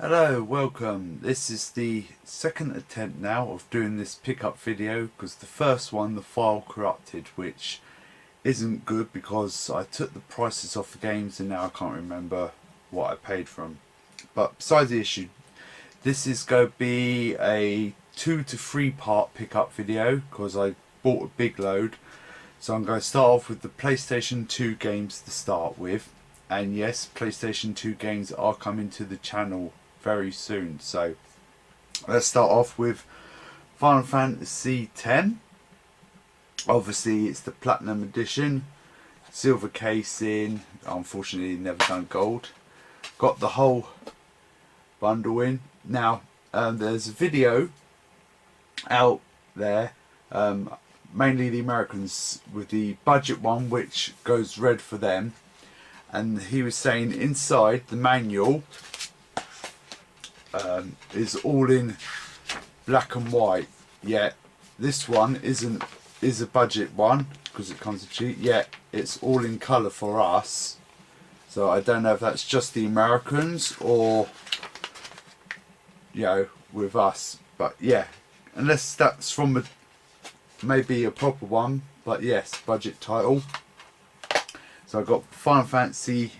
Hello, welcome. This is the second attempt now of doing this pickup video because the first one, the file corrupted, which isn't good because I took the prices off the games and now I can't remember what I paid for them. But besides the issue, this is going to be a 2 to 3 part pickup video because I bought a big load. So I'm going to start off with the PlayStation 2 games to start with. And yes, PlayStation 2 games are coming to the channel very soon. So let's start off with Final Fantasy X. Obviously it's the Platinum Edition, silver casing, unfortunately never done gold. Got the whole bundle in. Now there's a video out there, mainly the Americans, with the budget one which goes red for them, and he was saying inside the manual is all in black and white. Yet this one is a budget one because it comes cheap. Yet it's all in colour for us. So I don't know if that's just the Americans or, you know, with us. But yeah, unless that's from maybe a proper one. But yes, budget title. So I got Final Fantasy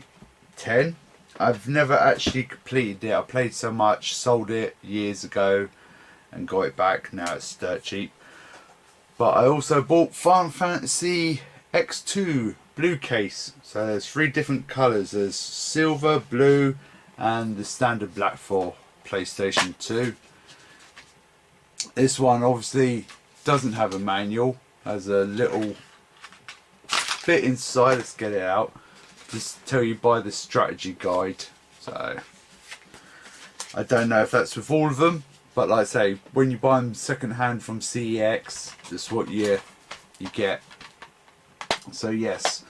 X. I've never actually completed it. I played so much, sold it years ago and got it back. Now it's dirt cheap. But I also bought Final Fantasy X2 blue case. So there's 3 different colours. There's silver, blue and the standard black for PlayStation 2. This one obviously doesn't have a manual. Has a little bit inside. Let's get it out. Just tell you buy the strategy guide. So I don't know if that's with all of them, but like I say, when you buy them second hand from CEX, that's what you get. So yes,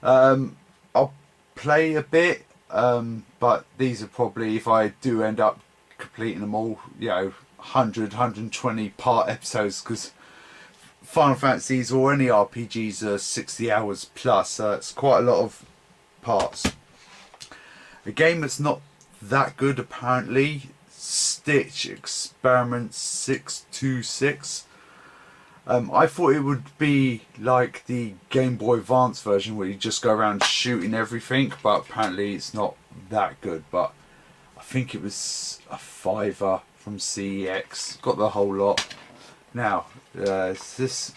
I'll play a bit, but these are probably, if I do end up completing them all, you know, 120 part episodes, because Final Fantasies or any RPGs are 60 hours plus, so it's quite a lot of parts. A game that's not that good apparently, Stitch Experiment 626. I thought it would be like the Game Boy Advance version where you just go around shooting everything, but apparently it's not that good. But I think it was a £5 from CEX. Got the whole lot. Now this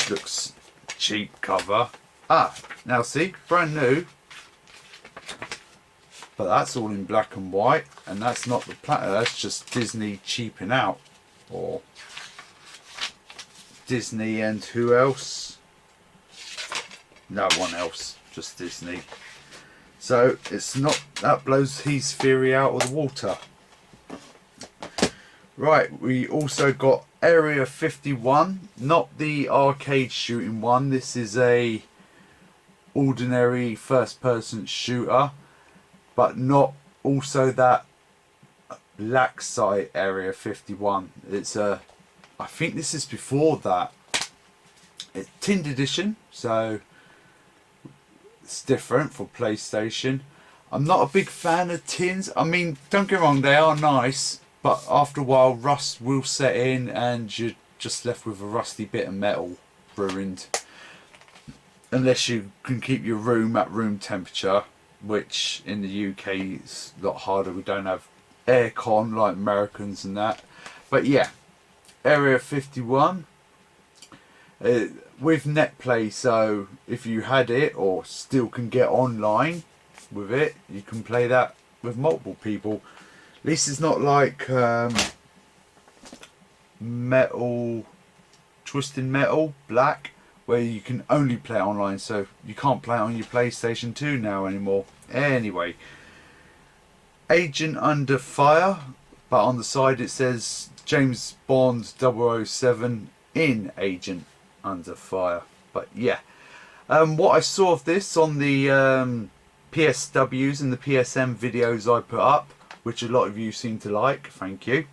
looks cheap cover. Now see, brand new. But that's all in black and white, and that's not the platinum. That's just Disney cheaping out, or Disney and who else? No one else, just Disney. So it's not, that blows his theory out of the water. Right, we also got Area 51, not the arcade shooting one. This is a ordinary first-person shooter, but not also that black site Area 51. It's a, I think this is before that. It's tinned edition, so it's different for PlayStation. I'm not a big fan of tins. I mean, don't get me wrong, they are nice, but after a while rust will set in and you're just left with a rusty bit of metal ruined. Unless you can keep your room at room temperature, which in the UK is a lot harder. We don't have aircon like Americans and that. But yeah, Area 51 with NetPlay, so if you had it or still can get online with it, you can play that with multiple people. At least it's not like Twisted Metal Black, where you can only play it online, so you can't play it on your PlayStation 2 now anymore. Anyway, Agent Under Fire, but on the side it says James Bond 007 in Agent Under Fire. But yeah, what I saw of this on the PSWs and the PSM videos I put up, which a lot of you seem to like, thank you,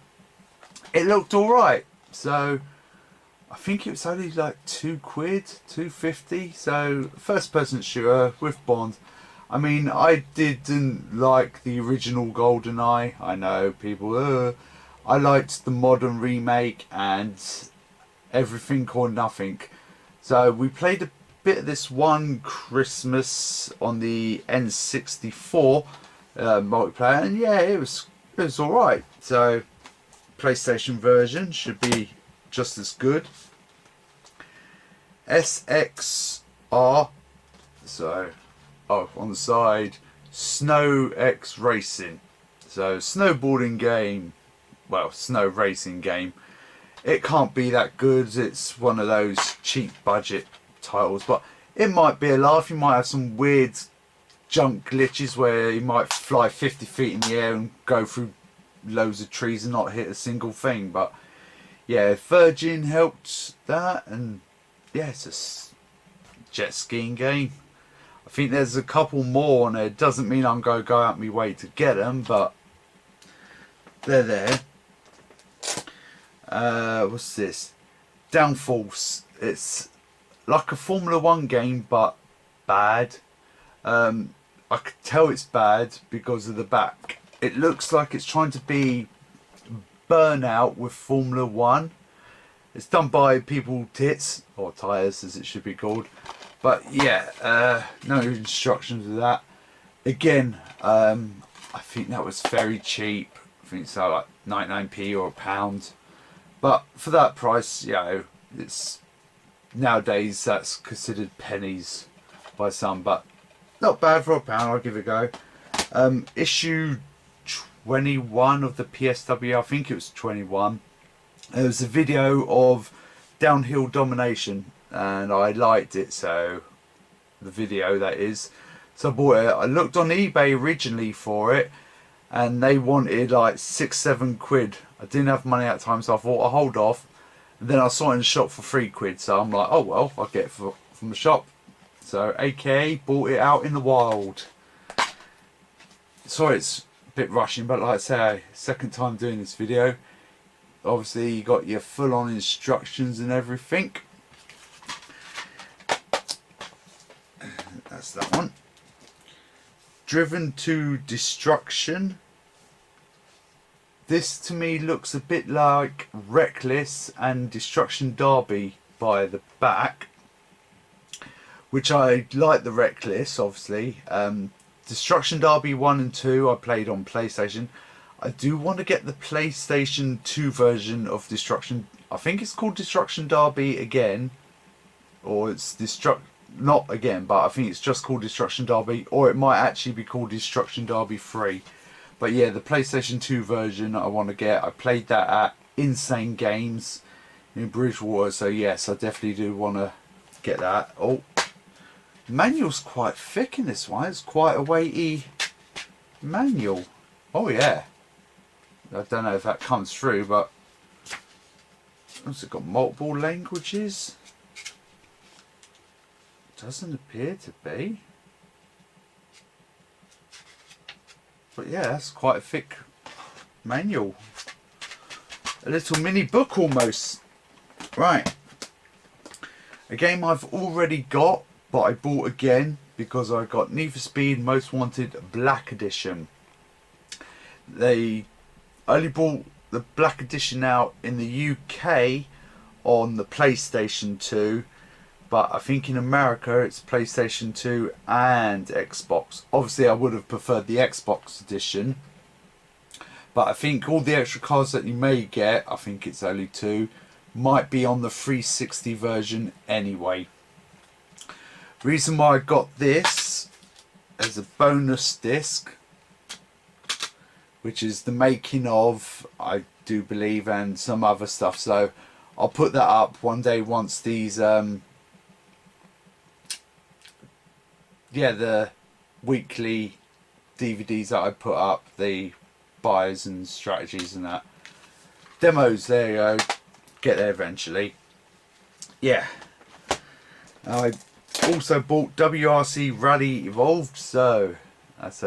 it looked alright. So I think it was only like £2, £2.50. So first person shooter with Bond. I mean, I didn't like the original GoldenEye. I know people. I liked the modern remake and everything or nothing. So we played a bit of this one Christmas on the N64 multiplayer, and yeah, it was all right. So PlayStation version should be just as good. SXR. So, oh, on the side, Snow X Racing. So, snowboarding game, well, snow racing game. It can't be that good. It's one of those cheap budget titles, but it might be a laugh. You might have some weird junk glitches where you might fly 50 feet in the air and go through loads of trees and not hit a single thing. But yeah, Virgin helped that, and yeah, it's a jet skiing game. I think there's a couple more on it. Doesn't mean I'm going to go out my way to get them, but they're there. What's this? Downforce. It's like a Formula 1 game, but bad. I could tell it's bad because of the back. It looks like it's trying to be Burnout with Formula 1. It's done by People Tits, or Tyres as it should be called. But yeah, no instructions of that. Again, I think that was very cheap. I think it's like 99p or £1. But for that price, you know, it's nowadays that's considered pennies by some, but not bad for £1. I'll give it a go. Issue 21 of the PSW, I think it was 21. There was a video of Downhill Domination, and I liked it, so the video that is. So I bought it. I looked on eBay originally for it, and they wanted like £6-7. I didn't have money at the time, so I thought I'll hold off. And then I saw it in the shop for £3, so I'm like, oh well, I'll get it from the shop. So AKA bought it out in the wild. Sorry it's a bit rushing, but like I say, second time doing this video. Obviously you got your full on instructions and everything. That's that one. Driven to Destruction. This to me looks a bit like Reckless and Destruction Derby by the back, which I like the Reckless obviously. Destruction Derby 1 and 2 I played on PlayStation. I do want to get the PlayStation 2 version of Destruction. I think it's called Destruction Derby again, or it's not again, but I think it's just called Destruction Derby, or it might actually be called Destruction Derby 3. But yeah, the PlayStation 2 version I want to get. I played that at Insane Games in Bridgewater, so yes, I definitely do want to get that. Oh, manual's quite thick in this one. It's quite a weighty manual. Oh yeah. I don't know if that comes through, but has it got multiple languages? Doesn't appear to be. But yeah, that's quite a thick manual. A little mini book almost. Right. A game I've already got, but I bought again because I got Need for Speed Most Wanted Black Edition. They only bought the Black Edition out in the UK on the PlayStation 2. But I think in America it's PlayStation 2 and Xbox. Obviously I would have preferred the Xbox edition. But I think all the extra cards that you may get, I think it's only 2, might be on the 360 version anyway. Reason why I got this as a bonus disc, which is the making of, I do believe, and some other stuff. So I'll put that up one day once these the weekly DVDs that I put up, the buys and strategies and that. Demos, there you go. Get there eventually. Yeah. I also bought WRC Rally Evolved, so that's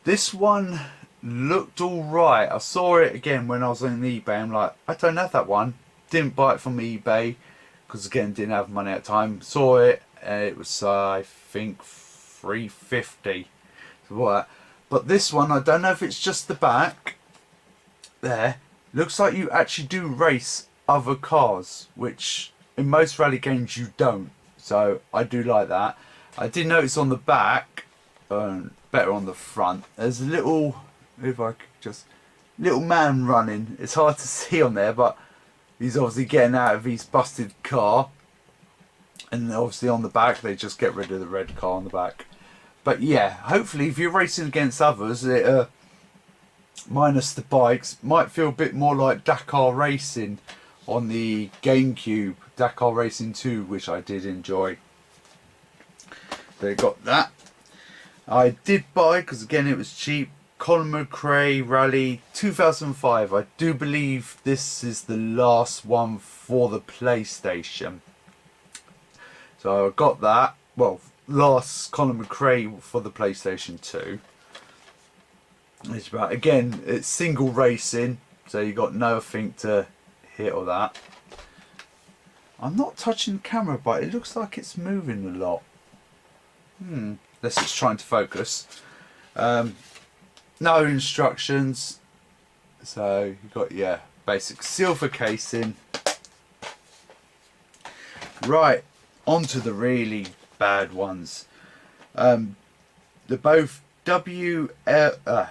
this one looked alright. I saw it again when I was on eBay. I'm like, I don't have that one. Didn't buy it from eBay because again didn't have money at the time. Saw it and it was I think 350. What? But this one, I don't know if it's just the back. There, looks like you actually do race other cars, which in most rally games you don't. So I do like that. I did notice on the back, better on the front, there's a little, if I could just, little man running. It's hard to see on there, but he's obviously getting out of his busted car. And obviously on the back, they just get rid of the red car on the back. But yeah, hopefully if you're racing against others, it, minus the bikes, might feel a bit more like Dakar Racing on the GameCube, Dakar Racing 2, which I did enjoy. They got that. I did buy, because again it was cheap, Colin McRae Rally 2005. I do believe this is the last one for the PlayStation. So I got that. Well, last Colin McRae for the PlayStation 2. It's about, again, it's single racing, so you got nothing to hit or that. I'm not touching the camera, but it looks like it's moving a lot. Unless it's trying to focus. No instructions. So you got your basic silver casing. Right, onto the really bad ones. They're both WDL,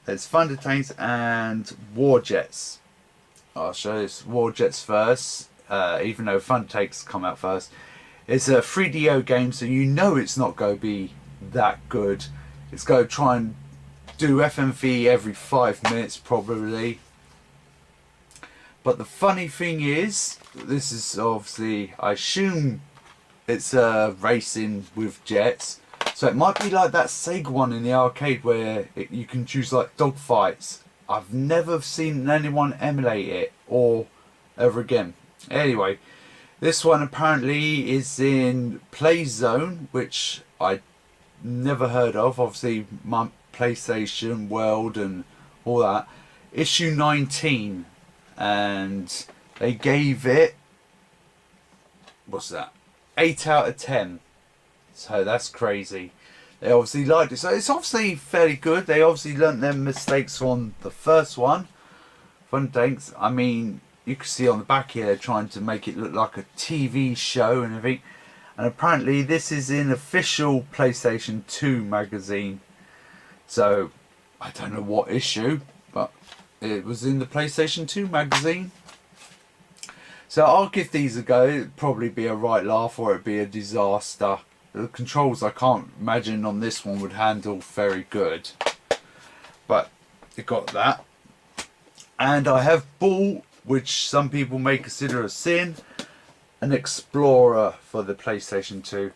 there's Thunder Tanks and War Jets. I'll show this War Jets first, even though Thunder Tanks come out first. It's a 3DO game, so you know it's not going to be that good. It's going to try and do FMV every 5 minutes probably. But the funny thing is, this is obviously, I assume it's racing with jets. So it might be like that Sega one in the arcade where you can choose like dogfights. I've never seen anyone emulate it or ever again. Anyway, this one apparently is in Play Zone, which I never heard of. Obviously, my PlayStation World and all that. Issue 19, and they gave it, what's that? 8 out of 10. So that's crazy. They obviously liked it. So it's obviously fairly good. They obviously learnt their mistakes on the first one. Fun Tanks. I mean, you can see on the back here they're trying to make it look like a TV show and everything. And apparently this is in official PlayStation 2 magazine. So I don't know what issue, but it was in the PlayStation 2 magazine. So I'll give these a go. It'd probably be a right laugh or it'd be a disaster. The controls I can't imagine on this one would handle very good. But you got that. And I have bought, which some people may consider a sin, an Explorer for the PlayStation 2.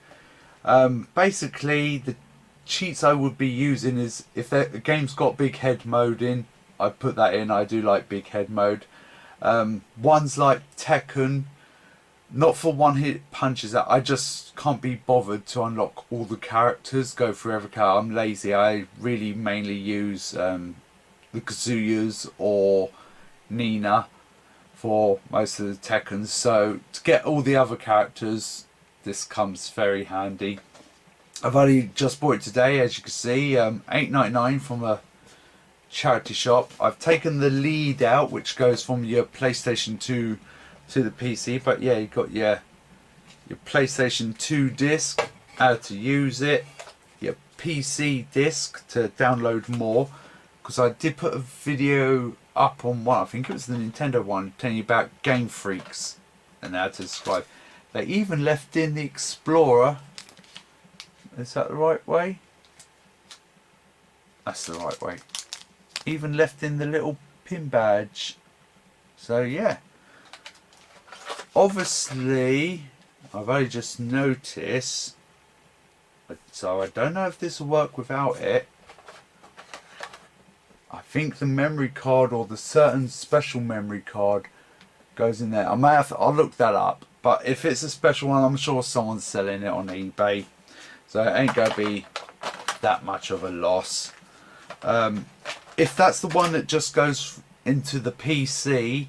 Basically the cheats I would be using is, if the game's got big head mode in, I put that in. I do like big head mode. Ones like Tekken, not for one hit punches. I just can't be bothered to unlock all the characters, go through every character. I'm lazy. I really mainly use the Kazuyas or Nina for most of the Tekkens. So to get all the other characters, this comes very handy. I've only just bought it today, as you can see, $8.99 from a charity shop. I've taken the lead out, which goes from your PlayStation 2 to the PC, but yeah, you've got your PlayStation 2 disc, how to use it, your PC disc to download more, because I did put a video up on one, I think it was the Nintendo one, telling you about Game Freaks and how to subscribe. They even left in the Explorer. Is that the right way? That's the right way. Even left in the little pin badge. So yeah, obviously I've only just noticed, so I don't know if this will work without it. I think the memory card or the certain special memory card goes in there. I may have to, I'll look that up, but if it's a special one, I'm sure someone's selling it on eBay, so it ain't gonna be that much of a loss. If that's the one that just goes into the PC,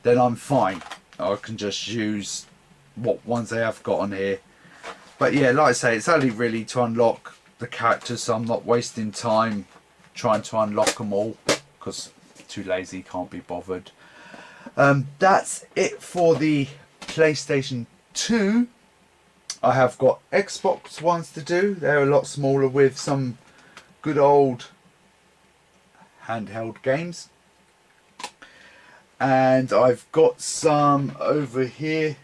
then I'm fine. I can just use what ones they have got on here. But yeah, like I say, it's only really to unlock the characters, so I'm not wasting time trying to unlock them all because too lazy, can't be bothered. That's it for the PlayStation 2. I have got Xbox ones to do. They're a lot smaller with some good old handheld games. And I've got some over here,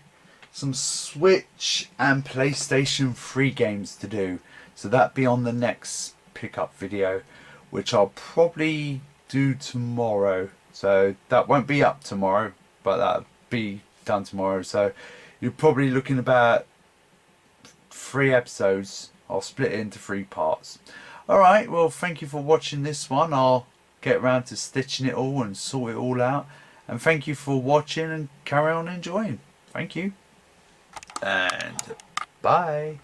some Switch and PlayStation 3 games to do. So that'll be on the next pickup video, which I'll probably do tomorrow. So that won't be up tomorrow, but that'll be done tomorrow. So you're probably looking about 3 episodes. I'll split it into 3 parts. Alright, well thank you for watching this one. I'll get around to stitching it all and sort it all out. And thank you for watching and carry on enjoying. Thank you. And bye.